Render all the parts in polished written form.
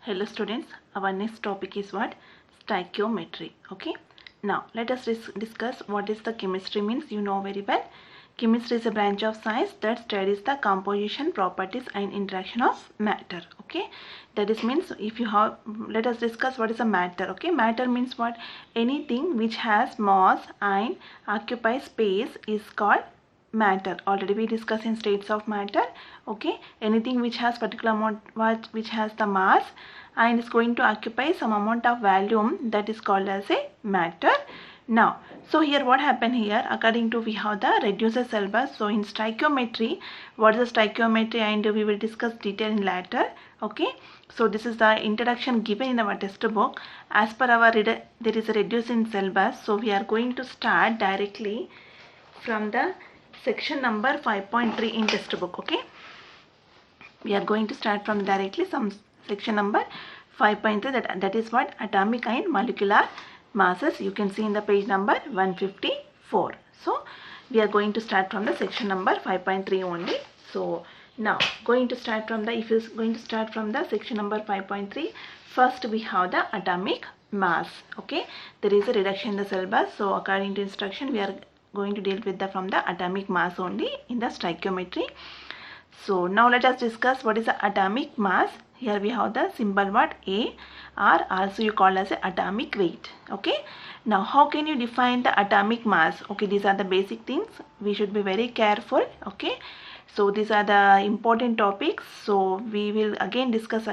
Hello students, our next topic is what? Stoichiometry. Okay. Now let us discuss what is the chemistry means. You know very well. Chemistry is a branch of science that studies the composition, properties and interaction of matter. Okay. That is means if you have, let us discuss what is a matter. Okay. Matter means what? Anything which has mass and occupies space is called matter. Already we discussed in states of matter. Okay, anything which has particular amount, which has the mass and is going to occupy some amount of volume, that is called as a matter. Now, so here what happened here, according to we have the reducer cell bus. So in stoichiometry, what is the stoichiometry, and we will discuss detail in later. Okay, so this is the introduction given in our textbook. As per our there is a reducing cell bus, so we are going to start directly from the section number 5.3 in textbook. Okay, we are going to start from directly some section number 5.3, that is what? Atomic and molecular masses. You can see in the page number 154. So we are going to start from the section number 5.3 only. So now going to start from the, if you are going to start from the section number 5.3, first we have the atomic mass. Okay, there is a reduction in the cell bus, so according to instruction we are going to deal with the from the atomic mass only in the stoichiometry. So now let us discuss what is the atomic mass. Here we have the symbol what? A, or also you call as a atomic weight. Okay, now how can you define the atomic mass? Okay, these are the basic things, we should be very careful. Okay, so these are the important topics, so we will again discuss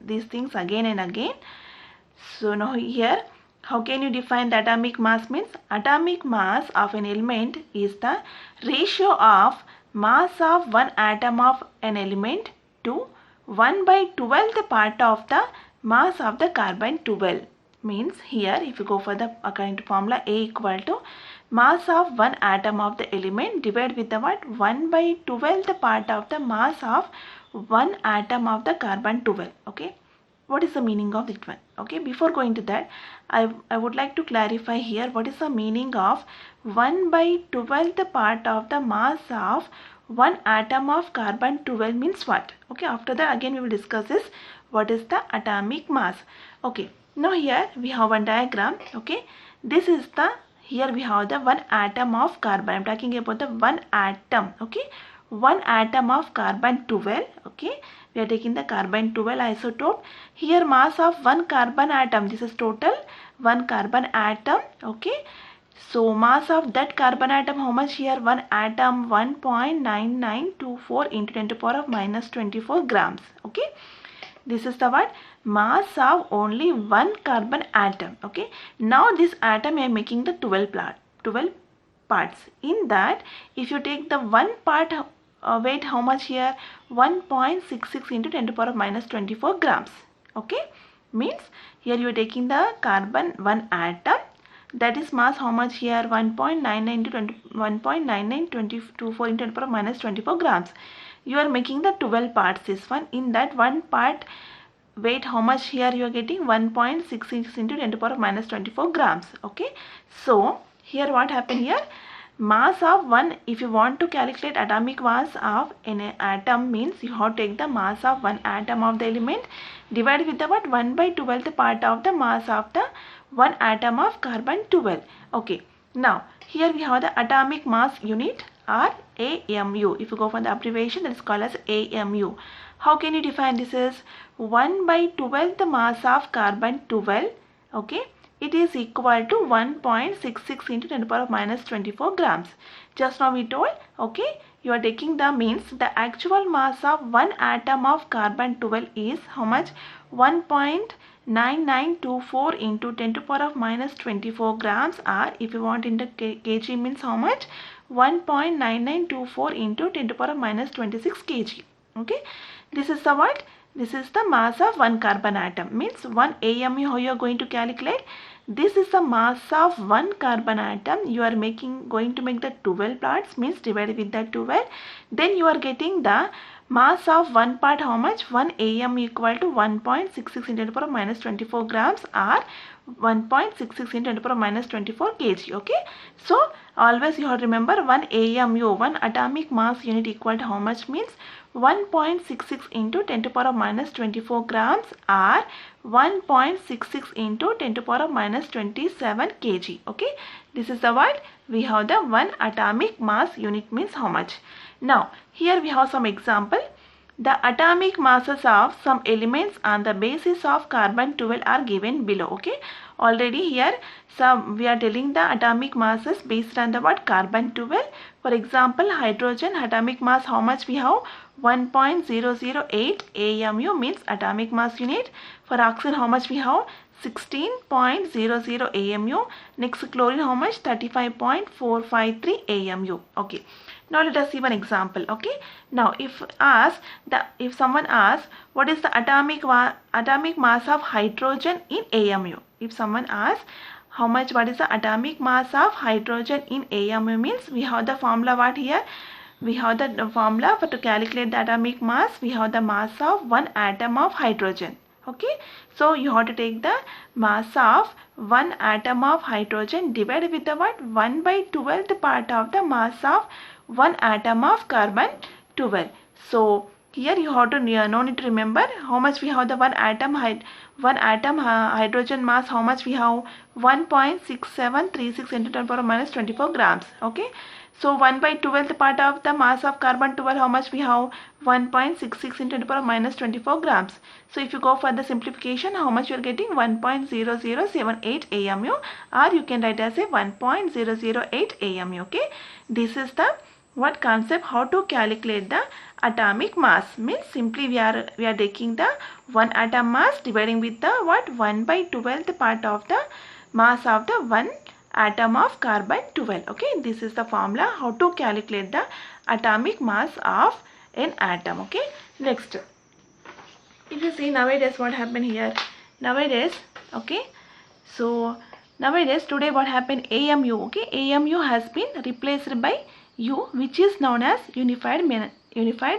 these things again and again. So now here, how can you define the atomic mass? Means atomic mass of an element is the ratio of mass of one atom of an element to 1/12th part of the mass of the carbon 12. Means here if you go for the according to formula, A equal to mass of one atom of the element divided with the what? 1/12th part of the mass of one atom of the carbon 12. Okay, what is the meaning of that one? Okay, before going to that, I would like to clarify here what is the meaning of 1/12th part of the mass of one atom of carbon 12 means what? Okay, after that again we will discuss this, what is the atomic mass. Okay, now here we have one diagram. Okay, this is the, here we have the one atom of carbon. I am talking about the one atom. Okay, one atom of carbon 12. Okay, we are taking the carbon 12 isotope. Here mass of one carbon atom, this is total one carbon atom. Okay, so mass of that carbon atom, how much here? One atom 1.9924 into 10 to the power of minus 24 grams. Okay, this is the what? Mass of only one carbon atom. Okay, now this atom I am making the 12 parts. In that, if you take the one part weight, how much here? 1.66 into 10 to the power of minus 24 grams. Okay, means here you are taking the carbon one atom, that is mass how much here? 1.99 into 1.9924 into 10 to the power of minus 24 grams. You are making the 12 parts, this one. In that one part weight, how much here you are getting? 1.66 into 10 to the power of minus 24 grams. Okay, so here what happened here? Mass of one, if you want to calculate atomic mass of an atom, means you have to take the mass of one atom of the element divided with the what? 1/12th part of the mass of the one atom of carbon 12. Okay, now here we have the atomic mass unit, or AMU. If you go for the abbreviation, that is called as AMU. How can you define this? Is 1/12th mass of carbon 12. Okay, it is equal to 1.66 into 10 to the power of minus 24 grams. Just now we told, okay, you are taking the means the actual mass of one atom of carbon 12 is how much? 1.9924 into 10 to the power of minus 24 grams, or if you want in the kg means how much? 1.9924 into 10 to the power of minus 26 kg. Okay, this is the what? This is the mass of one carbon atom. Means one AMU, how you are going to calculate? This is the mass of one carbon atom. You are going to make the 12 parts, means divided with the 12. Then you are getting the mass of one part how much? 1 am equal to 1.66 into 10 to the power minus 24 grams or 1.66 into 10 to the power minus 24 kg. Okay, so always you have to remember 1 amu, 1 atomic mass unit equal to how much means 1.66 into 10 to the power minus 24 grams or 1.66 into 10 to the power minus 27 kg. Okay, this is the what we have, the 1 atomic mass unit means how much. Now here we have some example. The atomic masses of some elements on the basis of carbon 12 are given below. Okay, already here some we are telling the atomic masses based on the what? Carbon 12. For example, hydrogen atomic mass how much we have? 1.008 amu means atomic mass unit. For oxygen how much we have? 16.00 amu. Next chlorine how much? 35.453 amu. Okay, now let us see one example. Okay, now if someone asks what is the atomic mass of hydrogen in amu, if someone asks how much, what is the atomic mass of hydrogen in amu means, we have the formula what here? We have the formula for to calculate the atomic mass. We have the mass of one atom of hydrogen. Okay, so you have to take the mass of one atom of hydrogen divided with the what? 1 by 12th part of the mass of one atom of carbon 12. So here you have to no need to remember how much we have the one atom hydrogen mass, how much we have? 1.6736 into 10 to the power minus 24 grams. Okay, so 1 by 12th part of the mass of carbon 12 how much we have? 1.66 into 10 to the power minus 24 grams. So if you go for the simplification, how much you are getting? 1.0078 amu, or you can write as a 1.008 amu. Okay, this is the what concept, how to calculate the atomic mass. Means simply we are taking the one atom mass dividing with the what? 1 by 12th part of the mass of the one atom of carbon 12. Okay, this is the formula how to calculate the atomic mass of an atom. Okay, next, if you see nowadays what happened here, nowadays, okay, so nowadays today what happened, amu. Okay, amu has been replaced by u, which is known as unified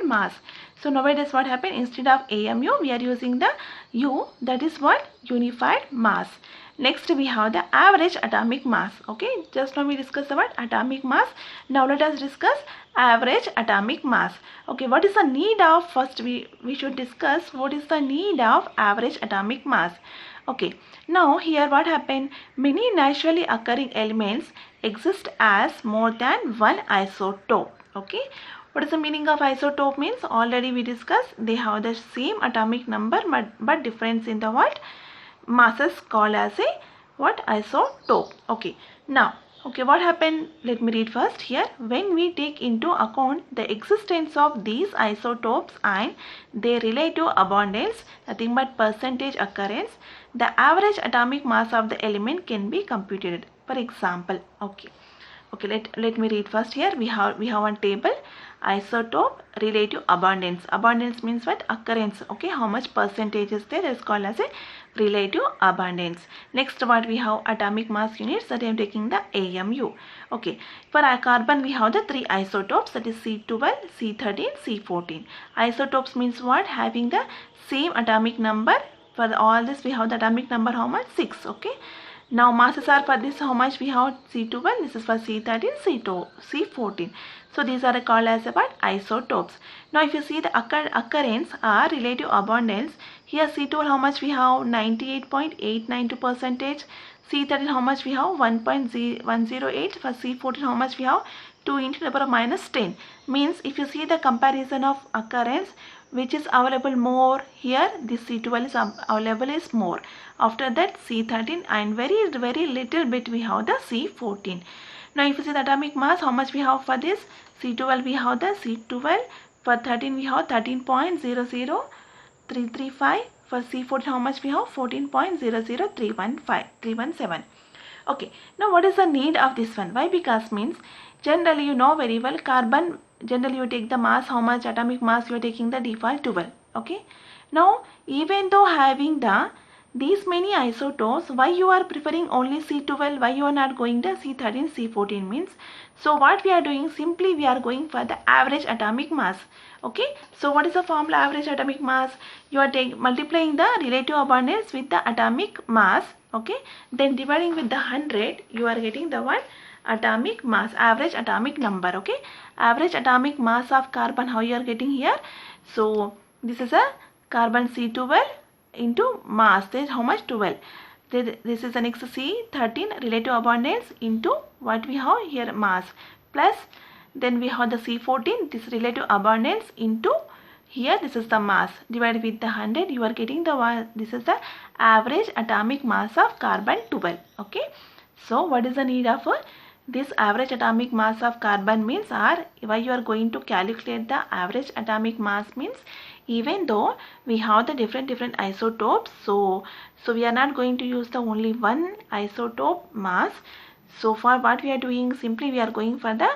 mass. So nowadays what happened, instead of amu we are using the u, that is what? Unified mass. Next we have the average atomic mass. Okay, just now we discussed about atomic mass. Now let us discuss average atomic mass. Okay, what is the need of, first we should discuss what is the need of average atomic mass. Okay, now here what happened, many naturally occurring elements exist as more than one isotope. Okay, what is the meaning of isotope means? Already we discussed, they have the same atomic number but difference in the what? Masses called as a what? Isotope. Okay, now okay, what happened, let me read first here. When we take into account the existence of these isotopes and their relative abundance, nothing but percentage occurrence, the average atomic mass of the element can be computed. For example, okay, let me read first here. We have one table, isotope, relative abundance. Abundance means what? Occurrence. Okay, how much percentage is there, is called as a relative abundance. Next what we have, atomic mass units, that I am taking the amu. Okay, for carbon we have the three isotopes, that is C12, C13, C14. Isotopes means what? Having the same atomic number. For all this we have the atomic number how much? 6. Okay, now masses are for this how much we have? C12, this is for C13, C2, C14. So these are called as what? Isotopes. Now if you see the occurrence or relative abundance, here C12 how much we have? 98.892%. C13 how much we have? 1.108. For C14 how much we have? 2 into the power minus 10. Means if you see the comparison of occurrence, which is available more, here this C12 is available is more. After that C13, and very little bit we have the C14. Now if you see the atomic mass, how much we have for this? C12 we have the C12, for 13 we have 13.00335, for C14 how much we have? 14.00317. Okay, now what is the need of this one? Why? Because means generally you know very well, carbon generally you take the mass, how much atomic mass you are taking, the default 12. Okay, now even though having the these many isotopes, why you are preferring only C12, why you are not going to C13, C14 means. So what we are doing, simply we are going for the average atomic mass. Okay, so what is the formula average atomic mass? You are multiplying the relative abundance with the atomic mass. Okay, then dividing with the 100, you are getting the one atomic mass, average atomic number. Okay, average atomic mass of carbon, how you are getting here? So this is a carbon C12 into mass, this is how much? 12. This is the next C13 relative abundance into what we have here, mass, plus then we have the C14, this relative abundance into here, this is the mass, divided with the 100, you are getting the one, this is the average atomic mass of carbon 12. Okay, so what is the need of this average atomic mass of carbon means, or why you are going to calculate the average atomic mass means, even though we have the different isotopes, so we are not going to use the only one isotope mass. So for what we are doing, simply we are going for the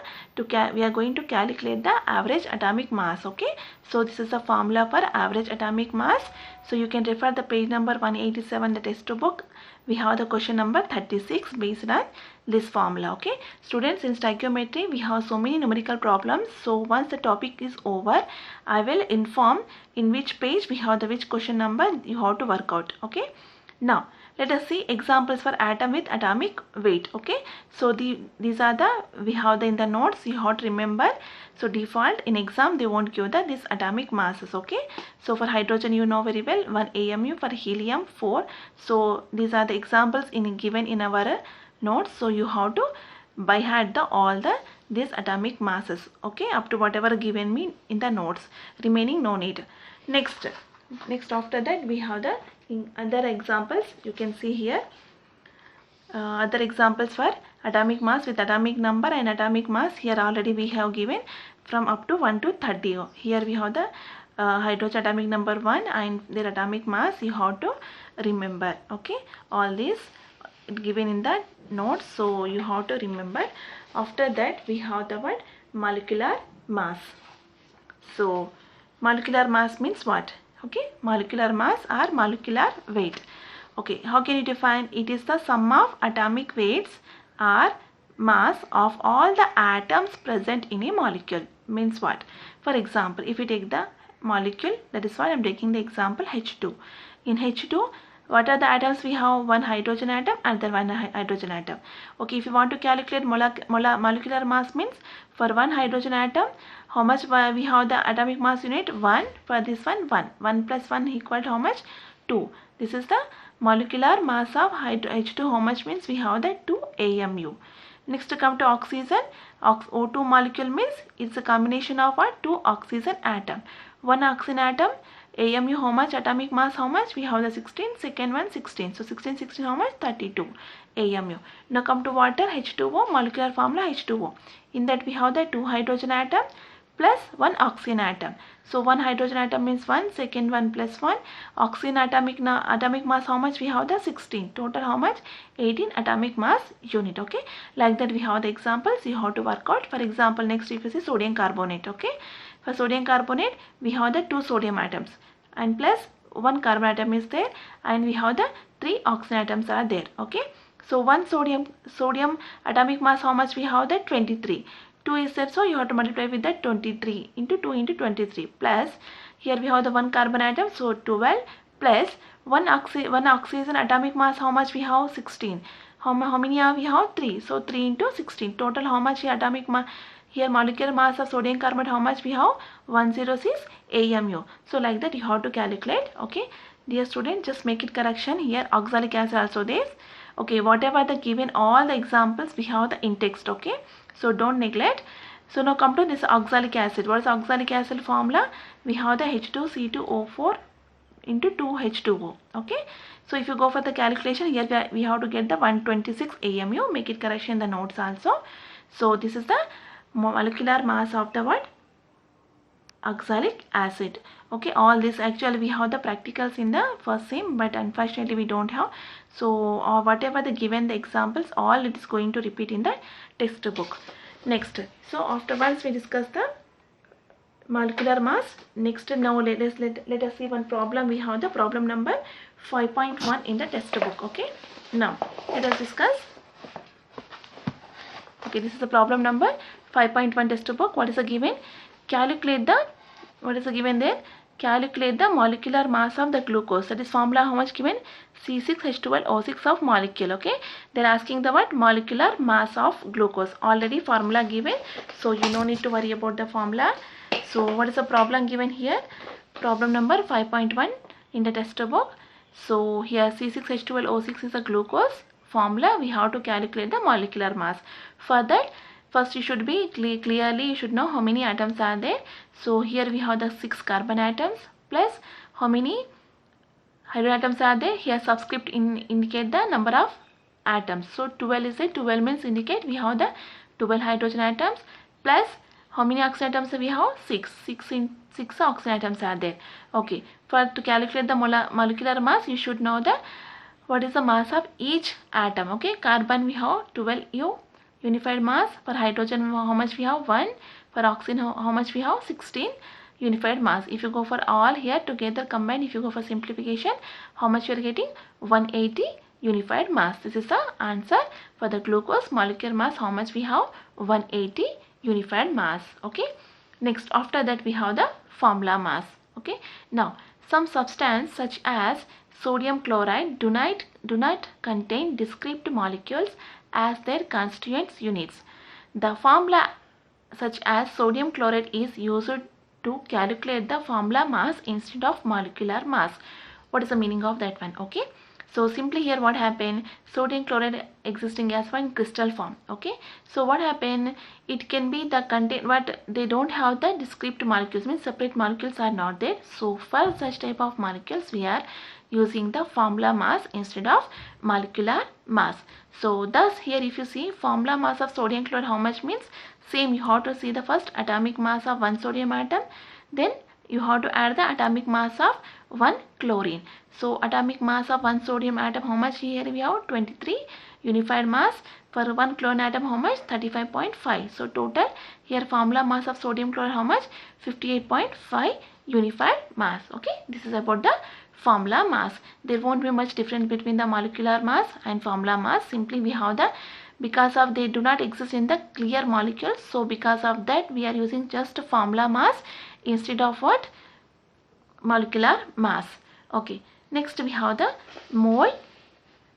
we are going to calculate the average atomic mass. Okay, so this is the formula for average atomic mass. So you can refer the page number 187, the textbook. We have the question number 36 based on this formula. Okay, students, in stoichiometry we have so many numerical problems. So once the topic is over, I will inform in which page we have the which question number you have to work out. Okay, now let us see examples for atom with atomic weight. Okay, so these are the, we have the in the notes, you have to remember. So default in exam they won't give the this atomic masses. Okay, so for hydrogen you know very well, 1 AMU, for helium 4. So these are the examples given in our notes. So you have to by heart the all the this atomic masses. Okay, up to whatever given me in the notes, remaining no need. Next after that we have the other examples. You can see here other examples for atomic mass with atomic number and atomic mass. Here already we have given from up to 1 to 30. Here we have the hydrogen atomic number 1 and their atomic mass you have to remember. Okay, all this given in the notes, so you have to remember. After that we have the word molecular mass. So molecular mass means what? Okay, molecular mass or molecular weight. Okay, how can you define? It is the sum of atomic weights or mass of all the atoms present in a molecule. Means what? For example, if you take the molecule, that is why I am taking the example H2. In H2, what are the atoms we have? One hydrogen atom and then one hydrogen atom. Okay, if you want to calculate molecular mass means, for one hydrogen atom, how much we have the atomic mass unit? 1. For this one, 1. 1 plus 1 equal to how much? 2. This is the molecular mass of H2. How much means we have the 2 AMU. Next come to oxygen. O2 molecule means it's a combination of what? 2 oxygen atom. One oxygen atom, AMU how much? Atomic mass how much? We have the 16. Second one 16. So 16 how much? 32 AMU. Now come to water, H2O, molecular formula H2O. In that we have the 2 hydrogen atom plus 1 oxygen atom. So 1 hydrogen atom means 1, second one plus 1. Oxygen atomic mass how much? We have the 16. Total how much? 18 atomic mass unit. Okay, like that we have the examples you have to work out. For example, next if you see sodium carbonate. Okay, for sodium carbonate we have the 2 sodium atoms and plus 1 carbon atom is there, and we have the 3 oxygen atoms are there. Okay, so 1 sodium atomic mass how much? We have the 23. 2 is there, so you have to multiply with that 23 into 2 into 23 plus here we have the 1 carbon atom, so 12 plus 1 oxygen atomic mass how much? We have 16. How many are we have? 3. So 3 into 16. Total how much here atomic mass? Here molecular mass of sodium carbonate how much? We have 106 AMU. So like that you have to calculate. Okay, dear student, just make it correction. Here oxalic acid also there. Okay, whatever the given all the examples we have the in text. Okay, so don't neglect. So now come to this oxalic acid. What is oxalic acid formula? We have the H2C2O4 into 2H2O. Okay, so if you go for the calculation, here we have to get the 126 AMU. Make it correction in the notes also. So this is the molecular mass of the what? Oxalic acid. Okay, all this actually we have the practicals in the first sem, but unfortunately we don't have. So whatever the given the examples, all it is going to repeat in the textbook. Next, so afterwards we discuss the molecular mass. Next, now let us see one problem. We have the problem number 5.1 in the textbook. Okay, now let us discuss. Okay, this is the problem number 5.1 textbook. What is the given? Calculate the, what is the given there? Calculate the molecular mass of the glucose. That is formula how much given? C6H12O6 of molecule. Okay, they are asking the what? Molecular mass of glucose. Already formula given, so you no need to worry about the formula. So what is the problem given here? Problem number 5.1 in the textbook. So here C6H12O6 is a glucose. Formula, we have to calculate the molecular mass. For that, first you should be clearly, you should know how many atoms are there. So here we have the 6 carbon atoms plus how many hydrogen atoms are there. Here subscript indicate the number of atoms. So 12 is it, 12 means indicate we have the 12 hydrogen atoms plus how many oxygen atoms we have? 6 oxygen atoms are there. Okay, to calculate the molecular mass, you should know the what is the mass of each atom. Okay, carbon we have 12U unified mass. For hydrogen how much we have? 1. For oxygen how much we have? 16 unified mass. If you go for all here together combined, if you go for simplification, how much you are getting? 180 unified mass. This is the answer for the glucose molecular mass. How much we have? 180 unified mass. Okay, next after that we have the formula mass. Okay, now some substance such as sodium chloride do not contain discrete molecules as their constituent units. The formula such as sodium chloride is used to calculate the formula mass instead of molecular mass. What is the meaning of that one? Okay, so simply here what happened, sodium chloride existing as one crystal form. Okay, so what happened, it can be the content, but they don't have the discrete molecules, means separate molecules are not there. So for such type of molecules we are using the formula mass instead of molecular mass. So thus here if you see formula mass of sodium chloride how much means, same you have to see the first atomic mass of one sodium atom, then you have to add the atomic mass of one chlorine. So atomic mass of one sodium atom how much here we have? 23 unified mass. For one chlorine atom how much? 35.5. So total here formula mass of sodium chloride how much? 58.5 unified mass. Okay, this is about the formula mass. There won't be much difference between the molecular mass and formula mass. Simply we have the, because of they do not exist in the clear molecules, so because of that we are using just formula mass instead of what? Molecular mass. Okay, next we have the mole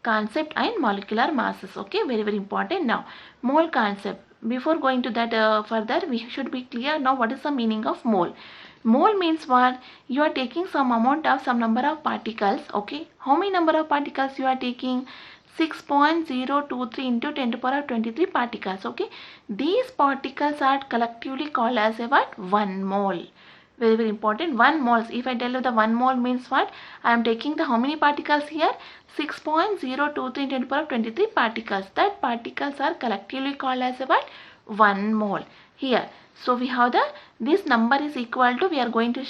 concept and molecular masses. Okay, very important. Now mole concept, before going to that further, we should be clear now what is the meaning of mole. Mole means what? You are taking some amount of some number of particles. Okay, how many number of particles you are taking? 6.023 into 10 to the power of 23 particles. Okay, these particles are collectively called as a what? 1 mole. Very important. 1 moles. If I tell you the 1 mole means what? I am taking the how many particles here? 6.023 into 10 to the power of 23 particles. That particles are collectively called as a what? 1 mole. Here, so we have the, this number is equal to, we are going to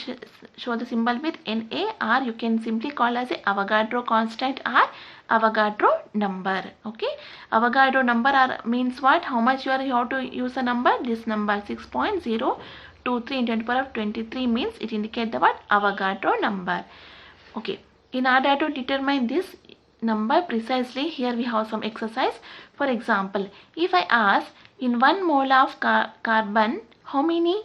show the symbol with Na, or you can simply call as a Avogadro constant or Avogadro number. Okay, Avogadro number means what? How much you have to use a number? This number 6.023 into 10 to the power of 23 means it indicates the what? Avogadro number. Okay, in order to determine this number precisely, here we have some exercise. For example, if I ask in 1 mole of carbon how many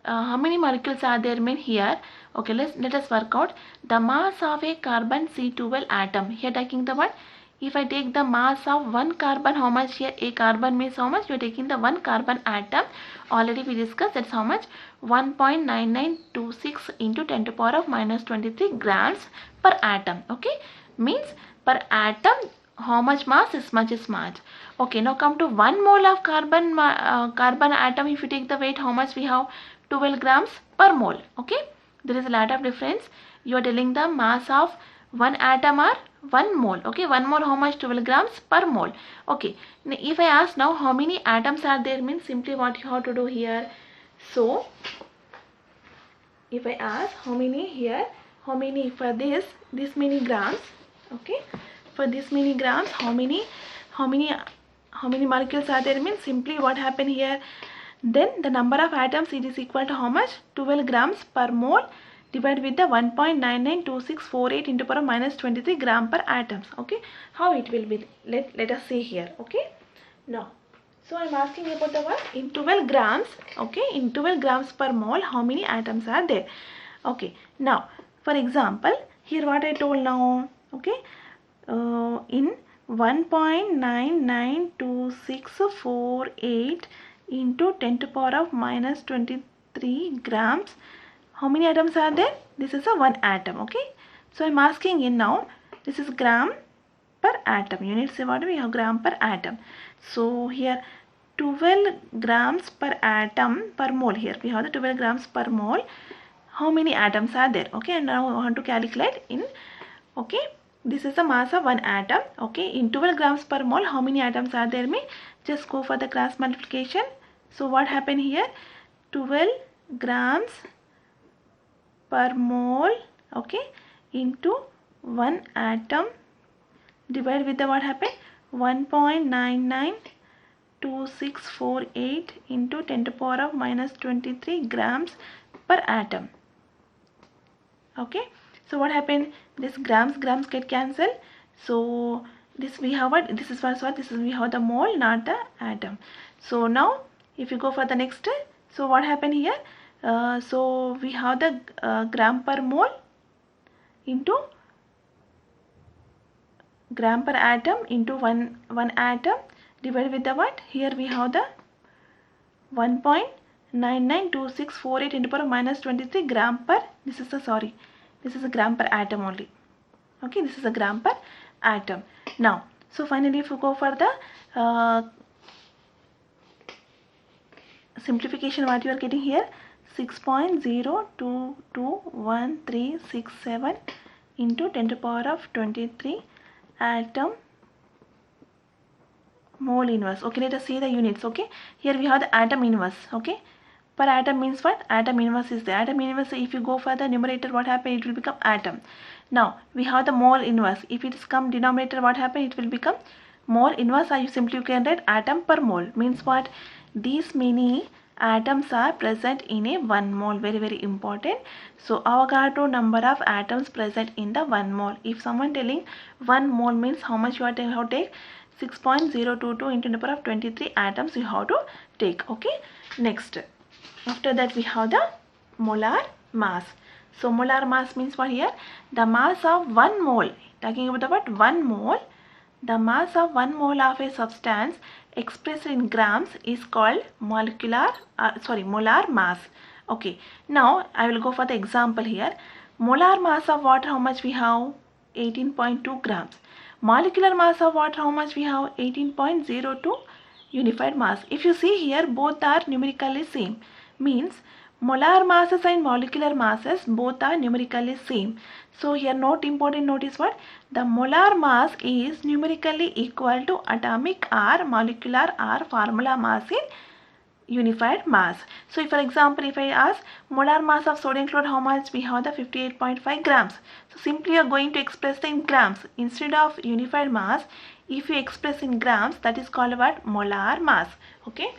molecules are there mean here. Okay, let us work out the mass of a carbon C12 atom. Here taking the what? If I take the mass of one carbon, how much here? A carbon means how much? You are taking the one carbon atom. Already we discussed that's how much? 1.9926 into 10 to the power of minus 23 grams per atom. Okay, means per atom how much mass? Is much is mass. Okay, now come to 1 mole of carbon atom. If you take the weight, how much we have? 12 grams per mole. Okay, there is a lot of difference. You are telling the mass of one atom or 1 mole. Okay, 1 mole how much? 12 grams per mole. Okay, now if I ask now how many atoms are there, means simply what you have to do here. So if I ask how many here, how many for this many grams. Okay, for this many grams how many molecules are there, means simply what happened here, Then the number of atoms, it is equal to how much? 12 grams per mole divided with the 1.992648 into power minus 23 gram per atoms. Okay, how it will be? Let us see here. Okay, now, so I am asking about the what? In 12 grams, okay, in 12 grams per mole, how many atoms are there? Okay, now, for example, here what I told now, okay, in 1.992648 into 10 to power of minus 23 grams, how many atoms are there? This is a one atom, okay. So I am asking in now, this is gram per atom. Units say what we have? Gram per atom. So here 12 grams per atom per mole. Here we have the 12 grams per mole. How many atoms are there? Okay, and now I want to calculate in, okay, this is the mass of one atom. Okay, in 12 grams per mole, how many atoms are there? Me just go for the cross multiplication. So what happened here? 12 grams per mole, okay, into one atom divided with the what happened? 1.992648 into 10 to the power of minus 23 grams per atom. Okay, so what happened? This grams get cancelled. So this we have what? This is what? This is we have the mole, not the atom. So now if you go for the next, so what happened here? So we have the gram per mole into gram per atom into one atom divided with the what? Here we have the 1.992648 into power minus 23 gram per, this is a gram per atom only. Okay, this is a gram per atom. Now, so finally if you go for the simplification, what you are getting here? 6.022137 into 10 to the power of 23 atom mole inverse. Okay, let us see the units. Okay, here we have the atom inverse. Okay, per atom means what? Atom inverse is the atom inverse. If you go for the numerator, what happen? It will become atom. Now we have the mole inverse. If it is come denominator, what happen? It will become mole inverse. Or you simply can write atom per mole. Means what? These many atoms are present in a 1 mole. Very important. So Avogadro number of atoms present in the 1 mole. If someone telling 1 mole means how much you have to take? 6.022 into the power of 23 atoms you have to take. Okay, next, after that we have the molar mass. So molar mass means what here? The mass of 1 mole. Talking about the what? 1 mole. The mass of 1 mole of a substance expressed in grams is called molar mass. Okay, now I will go for the example here. Molar mass of water, how much we have? 18.2 grams. Molecular mass of water, how much we have? 18.02 unified mass. If you see here, both are numerically same. Means molar masses and molecular masses both are numerically same. So here important note is what? The molar mass is numerically equal to atomic or molecular or formula mass in unified mass. So if for example if I ask molar mass of sodium chloride, how much we have? The 58.5 grams. So simply you are going to express in grams instead of unified mass. If you express in grams, that is called what? Molar mass. Okay.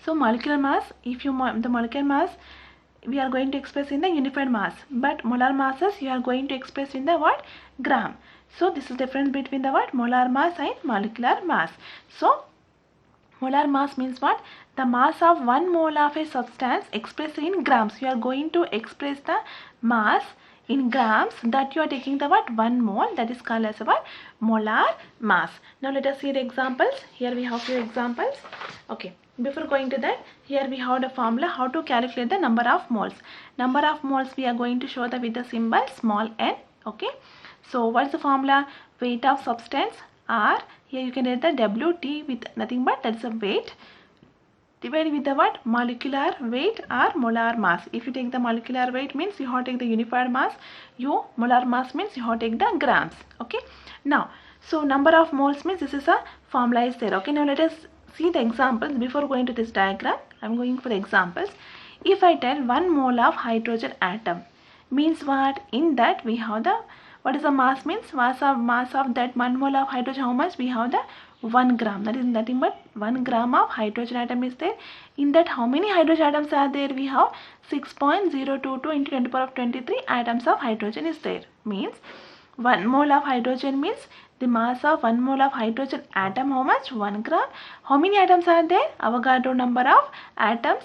So molecular mass, if you the molecular mass we are going to express in the unified mass, but molar masses you are going to express in the what? Gram. So this is difference between the what? Molar mass and molecular mass. So molar mass means what? The mass of 1 mole of a substance expressed in grams. You are going to express the mass in grams, that you are taking the what? 1 mole, that is called as what? Molar mass. Now let us see the examples. Here we have few examples. Okay, before going to that, here we have the formula how to calculate the number of moles. Number of moles we are going to show the with the symbol small n. Okay, so what is the formula? Weight of substance R, here you can write the WT with nothing but that's a weight, divided with the what? Molecular weight or molar mass. If you take the molecular weight means you have to take the unified mass, molar mass means you have to take the grams. Okay, now so number of moles means this is a formula is there. Okay, now let us see the examples. Before going to this diagram, I am going for the examples. If I tell 1 mole of hydrogen atom means what? In that we have the, what is the mass means? Mass of that 1 mole of hydrogen, how much? We have the 1 gram, that is nothing but 1 gram of hydrogen atom is there. In that, how many hydrogen atoms are there? We have 6.022 into 10 to the power of 23 atoms of hydrogen is there. Means 1 mole of hydrogen means the mass of 1 mole of hydrogen atom, how much? 1 gram. How many atoms are there? Avogadro number of atoms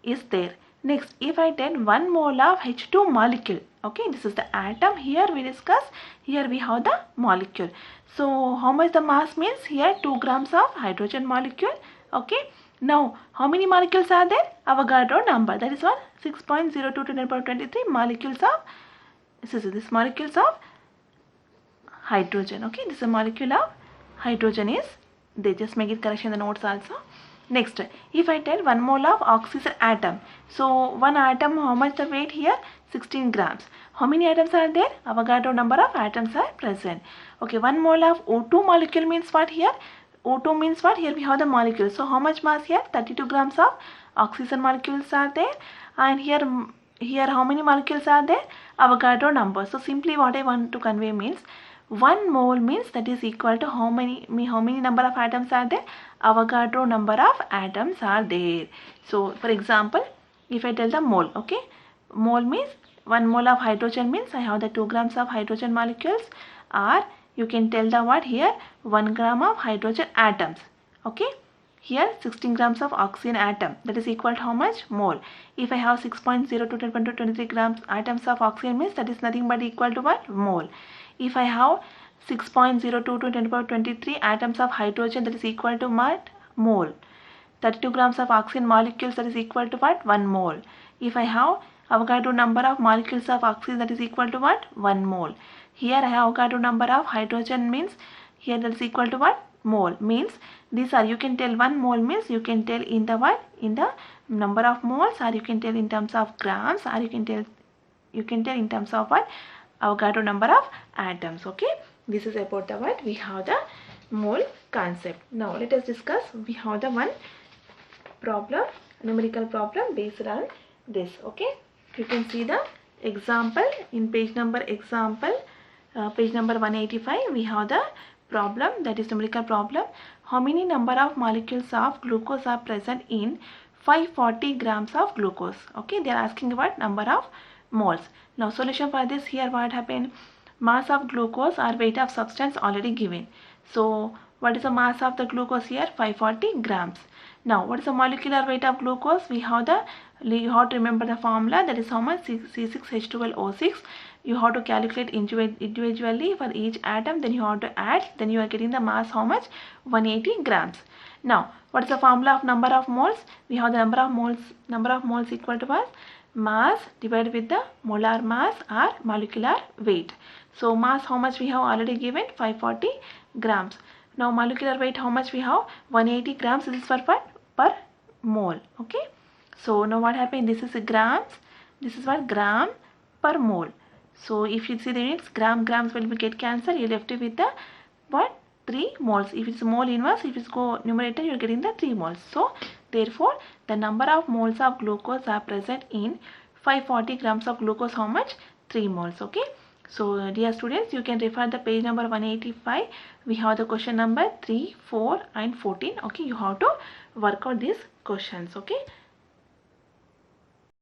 is there. Next, if I tell 1 mole of H2 molecule, okay, this is the atom. Here we discuss, here we have the molecule. So how much the mass means? Here 2 grams of hydrogen molecule. Okay. Now how many molecules are there? Avogadro number, that is what? 6.02 to 10 to the power 23 molecules of, this molecules of hydrogen. Okay, this is a molecule of hydrogen is, they just make it correction in the notes also. Next, if I tell 1 mole of oxygen atom, so one atom, how much the weight here? 16 grams. How many atoms are there? Avogadro number of atoms are present. Okay, 1 mole of O2 molecule means what here? O2 means what? Here we have the molecule. So how much mass here? 32 grams of oxygen molecules are there. And here how many molecules are there? Avogadro number. So simply what I want to convey means 1 mole means that is equal to how many number of atoms are there? Avogadro number of atoms are there. So for example, if I tell the mole, okay, mole means 1 mole of hydrogen means I have the 2 grams of hydrogen molecules, or you can tell the what here? 1 gram of hydrogen atoms. Okay, here 16 grams of oxygen atom, that is equal to how much? Mole. If I have 6.02 to 10 to 23 grams atoms of oxygen means that is nothing but equal to what? Mole. If I have 6.02 to 10 to the power 23 atoms of hydrogen, that is equal to what? Mole. 32 grams of oxygen molecules, that is equal to what? 1 mole. If I have Avogadro number of molecules of oxygen, that is equal to what? 1 mole. Here I have Avogadro number of hydrogen means here that is equal to what? Mole. Means these are, you can tell 1 mole means you can tell in the what? In the number of moles, or you can tell in terms of grams, or you can tell in terms of what? Avogadro number of atoms. Okay, this is about the what? We have the mole concept. Now let us discuss, we have the one problem, numerical problem based on this. Okay, you can see the example in page number page number 185. We have the problem, that is numerical problem. How many number of molecules of glucose are present in 540 grams of glucose? Okay, they are asking about number of moles. Now solution for this, here what happened? Mass of glucose or weight of substance already given. So what is the mass of the glucose here? 540 grams. Now what is the molecular weight of glucose? You have to remember the formula, that is how much? C6H12O6. You have to calculate individually for each atom, then you have to add, then you are getting the mass how much? 180 grams. Now what is the formula of number of moles? We have the number of moles equal to what? Mass divided with the molar mass or molecular weight. So mass how much we have already given? 540 grams. Now molecular weight how much we have? 180 grams. This is for what? Per mole. Okay. So now what happened? This is grams. This is what? Gram per mole. So if you see the units, grams will be get cancelled. You left it with the what? 3 moles. If it's mole inverse, if it's go numerator, you're getting the 3 moles. So therefore the number of moles of glucose are present in 540 grams of glucose, how much? 3 moles. Okay. So dear students, you can refer the page number 185. We have the question number 3, 4 and 14. Okay, you have to work out these questions. Okay.